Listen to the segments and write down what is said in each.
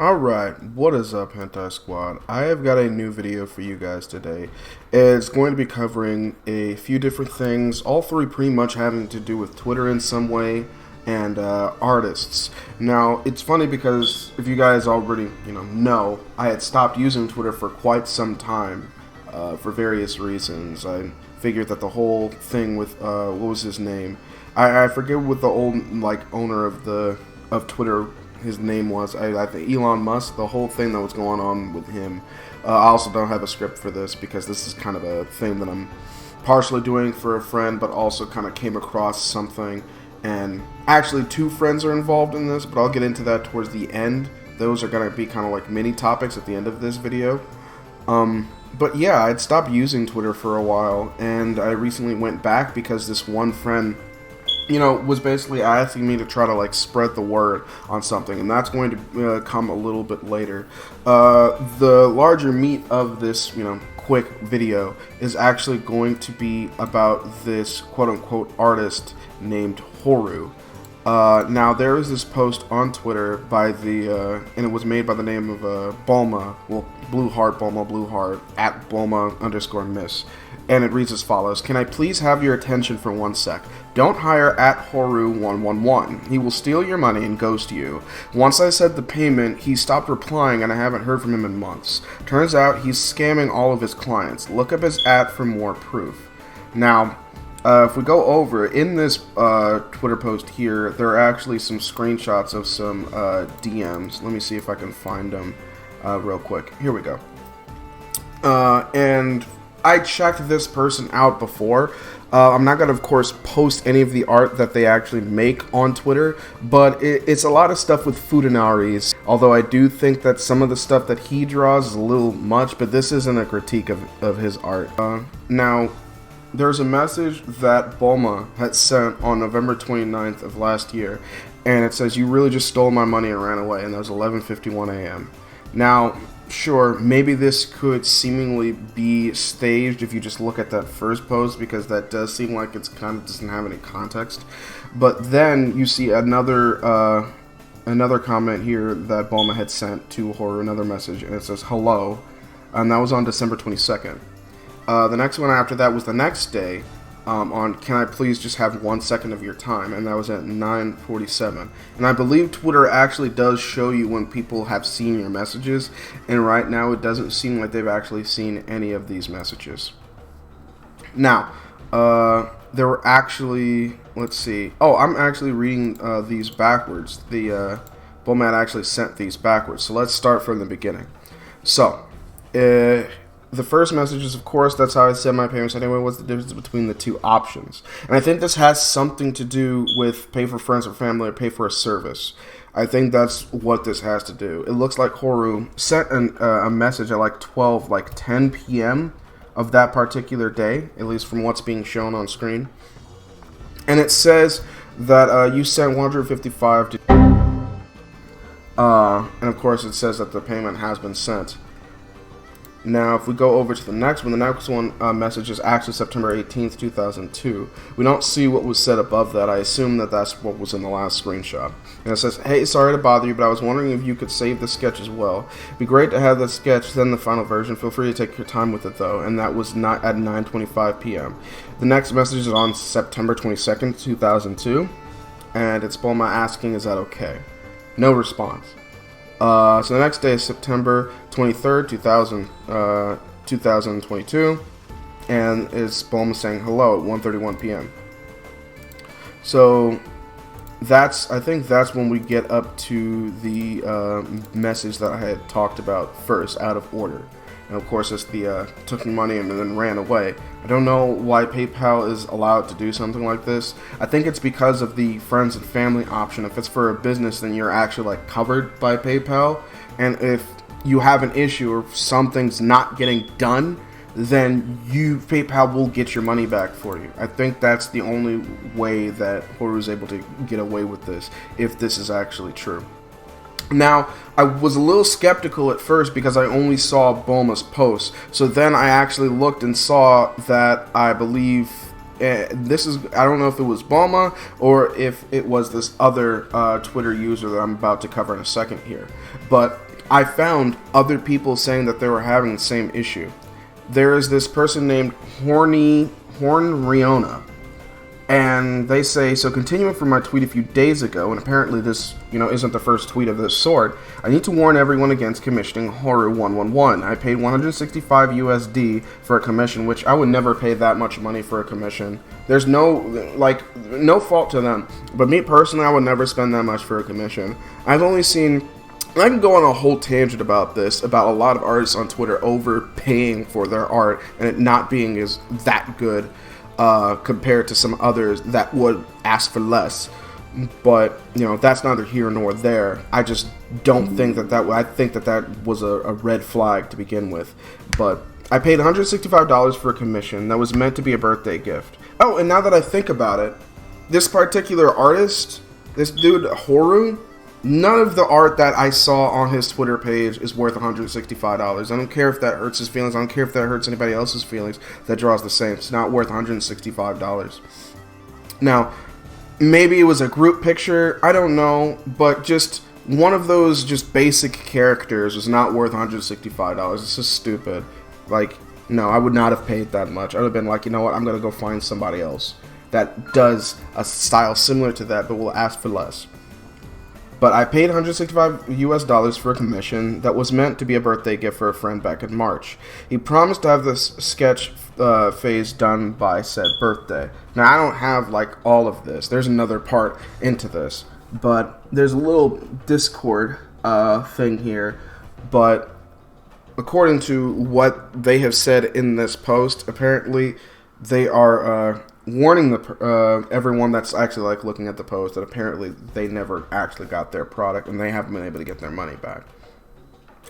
Alright, what is up, Hentai Squad? I have got a new video for you guys today. It's going to be covering a few different things, all three pretty much having to do with Twitter in some way, and artists. Now, it's funny because if you guys already know, I had stopped using Twitter for quite some time for various reasons. I figured that the whole thing with, what was his name? I forget what the old, owner of Twitter, his name was. I think Elon Musk, the whole thing that was going on with him. I also don't have a script for this because this is kind of a thing that I'm partially doing for a friend, but also kind of came across something. And actually, two friends are involved in this, but I'll get into that towards the end. Those are going to be kind of like mini topics at the end of this video. But yeah, I'd stopped using Twitter for a while, and I recently went back because this one friend was basically asking me to try to spread the word on something, and that's going to come a little bit later. The larger meat of this, quick video is actually going to be about this quote-unquote artist named Horu. Now there is this post on Twitter by and it was made by the name of Bulma, Blue Heart, Bulma, Blue Heart, at Bulma_miss. And it reads as follows: "Can I please have your attention for 1 sec? Don't hire at Horu111. He will steal your money and ghost you. Once I said the payment, he stopped replying and I haven't heard from him in months. Turns out he's scamming all of his clients. Look up his ad for more proof." Now, if we go over, in this Twitter post here, there are actually some screenshots of some DMs. Let me see if I can find them real quick. Here we go. And I checked this person out before. I'm not going to, of course, post any of the art that they actually make on Twitter, but it's a lot of stuff with Futanari's, although I do think that some of the stuff that he draws is a little much, but this isn't a critique of his art. Now, there's a message that Bulma had sent on November 29th of last year, and it says, "You really just stole my money and ran away," and that was 11:51 a.m. Now, sure, maybe this could seemingly be staged if you just look at that first post, because that does seem like it's kind of doesn't have any context. But then you see another comment here that Bulma had sent to Horu, another message, and it says "hello," and that was on December 22nd. The next one after that was the next day, on "Can I please just have 1 second of your time?" and that was at 9:47. And I believe Twitter actually does show you when people have seen your messages, and right now it doesn't seem like they've actually seen any of these messages. Now, there were actually, let's see, I'm actually reading these backwards. The Bulma actually sent these backwards, so let's start from the beginning. So, the first message is, of course, that's how I send my payments anyway. What's the difference between the two options? And I think this has something to do with pay for friends or family or pay for a service. I think that's what this has to do. It looks like Horu sent a message at 10 p.m. of that particular day, at least from what's being shown on screen. And it says that you sent 155 to... and of course it says that the payment has been sent. Now, if we go over to the next one message is actually September 18th, 2002. We don't see what was said above that. I assume that that's what was in the last screenshot. And it says, "Hey, sorry to bother you, but I was wondering if you could save the sketch as well. It'd be great to have the sketch, then the final version. Feel free to take your time with it, though." And that was not at 9:25 p.m. The next message is on September 22nd, 2002. And it's Bulma asking, "Is that okay?" No response. So the next day is September 23rd, 2022, and it's Bulma saying hello at 1:31 p.m. So I think that's when we get up to the message that I had talked about first, out of order. And of course, it's the took money and then ran away. I don't know why PayPal is allowed to do something like this. I think it's because of the friends and family option. If it's for a business, then you're actually covered by PayPal. And if you have an issue or something's not getting done, then PayPal will get your money back for you. I think that's the only way that Horu is able to get away with this, if this is actually true. Now, I was a little skeptical at first because I only saw Bulma's post. So then I actually looked and saw that I believe I don't know if it was Bulma or if it was this other Twitter user that I'm about to cover in a second here. But I found other people saying that they were having the same issue. There is this person named Hornriona, and they say, so continuing from my tweet a few days ago, and apparently this, isn't the first tweet of this sort, I need to warn everyone against commissioning Horu 111. I paid 165 USD for a commission, which I would never pay that much money for a commission. There's no fault to them. But me personally, I would never spend that much for a commission. I've only seen, and I can go on a whole tangent about this, about a lot of artists on Twitter overpaying for their art and it not being that good. Compared to some others that would ask for less, but that's neither here nor there. I just don't think I think that was a red flag to begin with. But I paid $165 for a commission that was meant to be a birthday gift. Oh, and now that I think about it, this particular artist, this dude Horu, none of the art that I saw on his Twitter page is worth $165. I don't care if that hurts his feelings. I don't care if that hurts anybody else's feelings. That draws the same. It's not worth $165. Now, maybe it was a group picture. I don't know. But just one of those just basic characters is not worth $165. It's just stupid. Like, no, I would not have paid that much. I would have been like, you know what? I'm going to go find somebody else that does a style similar to that but will ask for less. But I paid $165 US for a commission that was meant to be a birthday gift for a friend back in March. He promised to have this sketch phase done by said birthday. Now, I don't have, all of this. There's another part into this. But there's a little Discord thing here. But according to what they have said in this post, apparently they are warning everyone that's actually looking at the post that apparently they never actually got their product and they haven't been able to get their money back.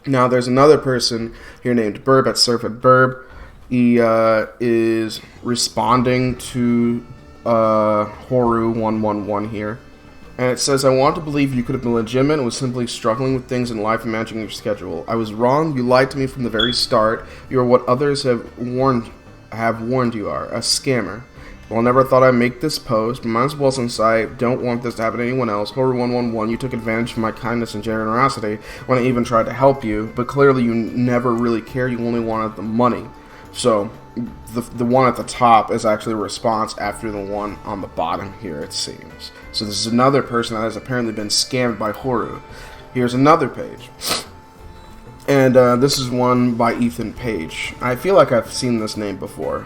Now there's another person here named Burb at Surf at Burb. He is responding to Horu 111 here. And it says, I want to believe you could have been legitimate and was simply struggling with things in life and managing your schedule. I was wrong. You lied to me from the very start. You are what others have warned you are, a scammer. Well, I never thought I'd make this post, but might as well since I don't want this to happen to anyone else. Horu 111, you took advantage of my kindness and generosity when I even tried to help you, but clearly you never really cared, you only wanted the money. So, the one at the top is actually a response after the one on the bottom here, it seems. So this is another person that has apparently been scammed by Horu. Here's another page. And this is one by Ethan Page. I feel like I've seen this name before.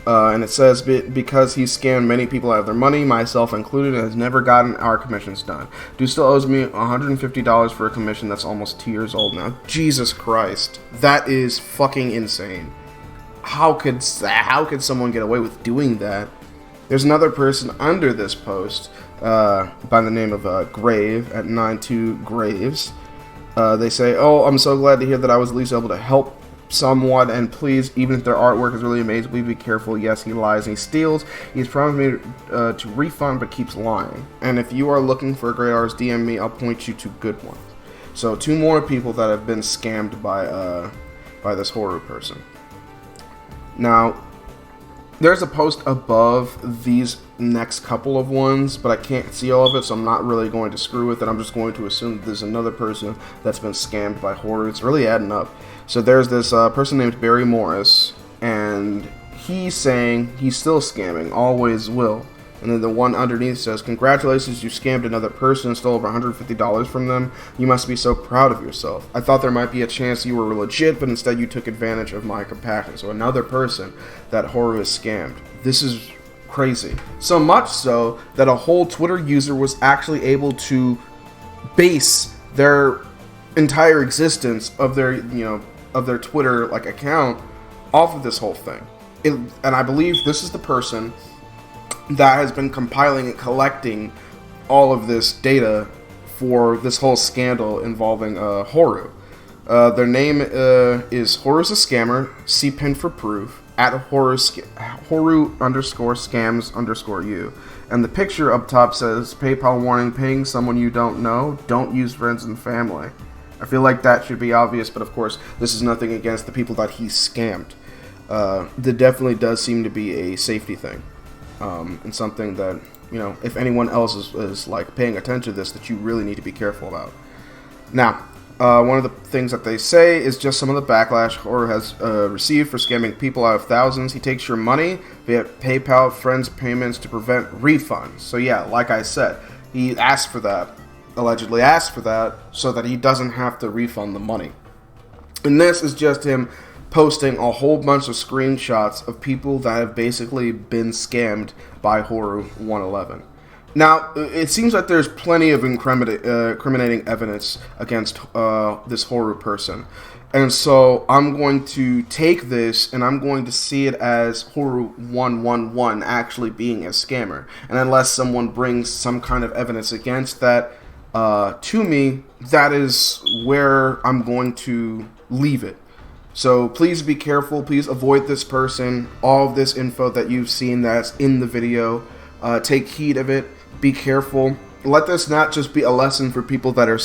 And it says, because he scammed many people out of their money, myself included, and has never gotten our commissions done. Dude still owes me $150 for a commission that's almost 2 years old now. Jesus Christ. That is fucking insane. How could someone get away with doing that? There's another person under this post by the name of Grave at 92 Graves. They say, oh, I'm so glad to hear that I was at least able to help somewhat, and please, even if their artwork is really amazing, please be careful. Yes, he lies and he steals. He's promised me to refund, but keeps lying. And if you are looking for a great artist, DM me. I'll point you to good ones. So 2 more people that have been scammed by this Horu person. Now, there's a post above these next couple of ones, but I can't see all of it, so I'm not really going to screw with it. I'm just going to assume that there's another person that's been scammed by Horu. It's really adding up. So there's this person named Barry Morris, and he's saying he's still scamming, always will. And then the one underneath says, congratulations, you scammed another person and stole over $150 from them. You must be so proud of yourself. I thought there might be a chance you were legit, but instead you took advantage of my compassion. So another person that Horu has scammed. This is crazy. So much so that a whole Twitter user was actually able to base their entire existence of their, of their Twitter account off of this whole thing. And I believe this is the person that has been compiling and collecting all of this data for this whole scandal involving Horu. Their name is Horu's a Scammer, see pin for proof, at Horu _scams _you. And the picture up top says, PayPal warning, paying someone you don't know, don't use friends and family. I feel like that should be obvious, but of course, this is nothing against the people that he scammed. There definitely does seem to be a safety thing. And something that, if anyone else is paying attention to this, that you really need to be careful about. Now, One of the things that they say is just some of the backlash Horu has received for scamming people out of thousands. He takes your money via PayPal, friends' payments to prevent refunds. So yeah, like I said, he asked for that, allegedly asked for that, so that he doesn't have to refund the money. And this is just him posting a whole bunch of screenshots of people that have basically been scammed by Horu 111. Now, it seems like there's plenty of incriminating evidence against this Horu person. And so I'm going to take this and I'm going to see it as Horu 111 actually being a scammer. And unless someone brings some kind of evidence against that to me, that is where I'm going to leave it. So please be careful. Please avoid this person. All of this info that you've seen that's in the video, take heed of it. Be careful. Let this not just be a lesson for people that are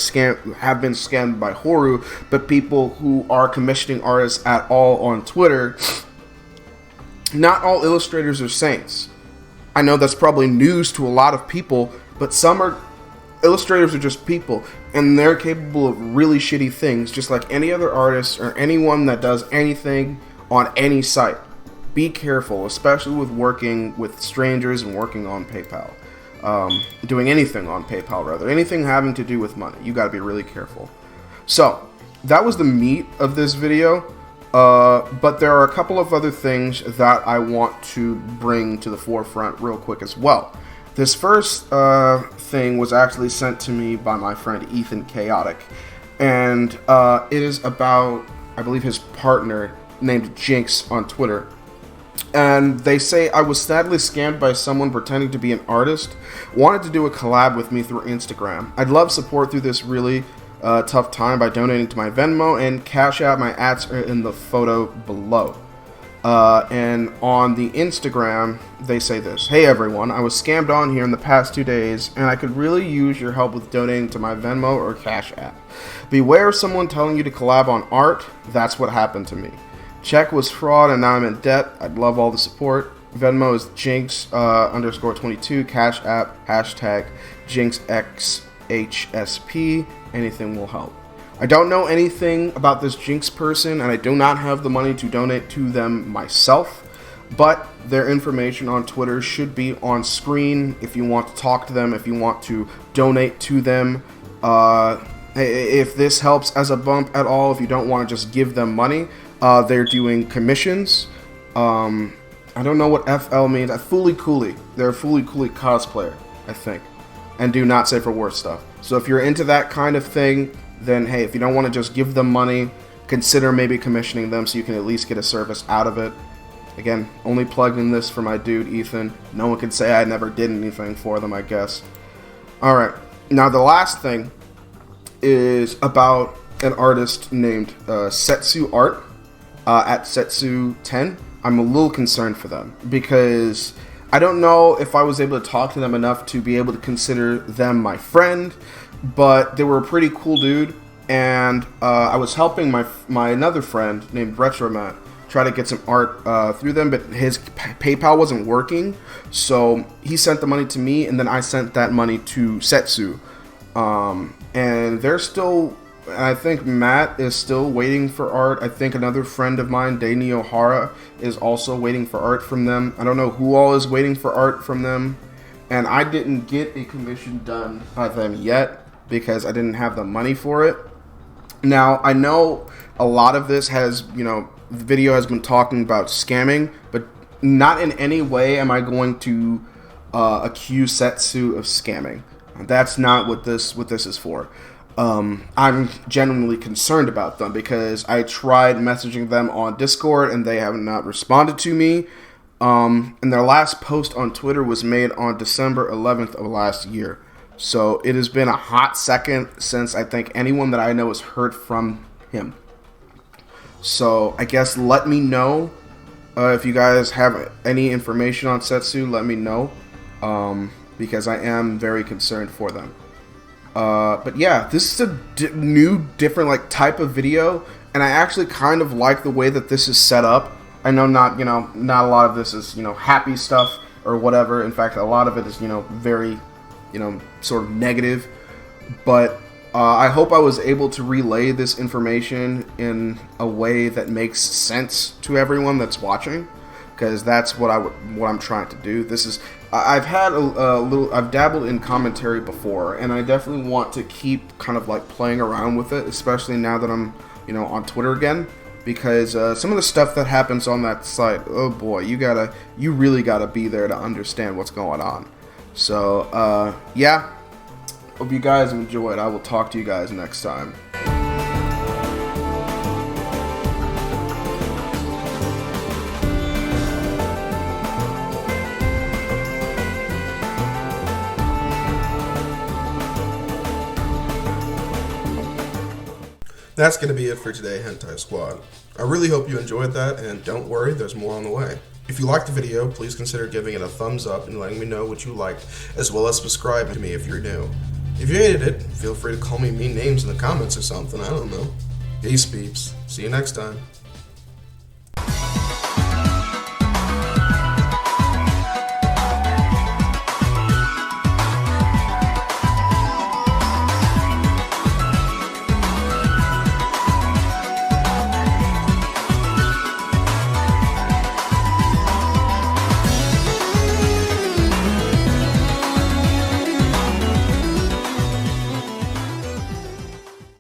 have been scammed by Horu, but people who are commissioning artists at all on Twitter. Not all illustrators are saints. I know that's probably news to a lot of people, but illustrators are just people, and they're capable of really shitty things, just like any other artist or anyone that does anything on any site. Be careful, especially with working with strangers and working on PayPal. Doing anything on PayPal, rather. Anything having to do with money. You gotta be really careful. So, that was the meat of this video. But there are a couple of other things that I want to bring to the forefront real quick as well. This first thing was actually sent to me by my friend Ethan Chaotic. And it is about, I believe, his partner named Jinx on Twitter. And they say, I was sadly scammed by someone pretending to be an artist, wanted to do a collab with me through Instagram. I'd love support through this really tough time by donating to my Venmo and Cash App. My ads are in the photo below. And on the Instagram, they say this. Hey everyone, I was scammed on here in the past 2 days, and I could really use your help with donating to my Venmo or Cash App. Beware of someone telling you to collab on art. That's what happened to me. Check was fraud and now I'm in debt. I'd love all the support. Venmo is Jinx _22. Cash App hashtag JinxXHSP. Anything will help. I don't know anything about this Jinx person, and I do not have the money to donate to them myself, but their information on Twitter should be on screen if you want to talk to them, if you want to donate to them. If this helps as a bump at all, if you don't want to just give them money, they're doing commissions. I don't know what FL means. Fooly Cooley. They're a Fooly Cooley cosplayer, I think, and do not safe for work stuff. So if you're into that kind of thing, then hey, if you don't want to just give them money, consider maybe commissioning them so you can at least get a service out of it. Again, only plugged in this for my dude Ethan. No one can say I never did anything for them, I guess. Alright, now the last thing is about an artist named Setsu Art at Setsu10. I'm a little concerned for them because I don't know if I was able to talk to them enough to be able to consider them my friend, but they were a pretty cool dude, and I was helping my another friend named Retromat try to get some art through them, but his PayPal wasn't working, so he sent the money to me, and then I sent that money to Setsu, and they're still, I think Matt is still waiting for art. I think another friend of mine, Dani O'Hara, is also waiting for art from them. I don't know who all is waiting for art from them, and I didn't get a commission done by them yet because I didn't have the money for it. Now, I know a lot of this has, the video has been talking about scamming, but not in any way am I going to accuse Setsu of scamming. That's not what this is for. I'm genuinely concerned about them because I tried messaging them on Discord and they have not responded to me. And their last post on Twitter was made on December 11th of last year. So it has been a hot second since I think anyone that I know has heard from him. So I guess let me know if you guys have any information on Setsu. Let me know because I am very concerned for them. But yeah, this is a new, different type of video, and I actually kind of like the way that this is set up. I know not a lot of this is, happy stuff or whatever. In fact, a lot of it is, very, sort of negative. But I hope I was able to relay this information in a way that makes sense to everyone that's watching, because that's what I'm trying to do. This is I've had a little, I've dabbled in commentary before, and I definitely want to keep kind of like playing around with it, especially now that I'm on Twitter again, because some of the stuff that happens on that site, oh boy, you really gotta be there to understand what's going on. So yeah. Hope you guys enjoyed. I will talk to you guys next time. That's going to be it for today, Hentai Squad. I really hope you enjoyed that, and don't worry, there's more on the way. If you liked the video, please consider giving it a thumbs up and letting me know what you liked, as well as subscribing to me if you're new. If you hated it, feel free to call me mean names in the comments or something, I don't know. Peace, peeps. See you next time.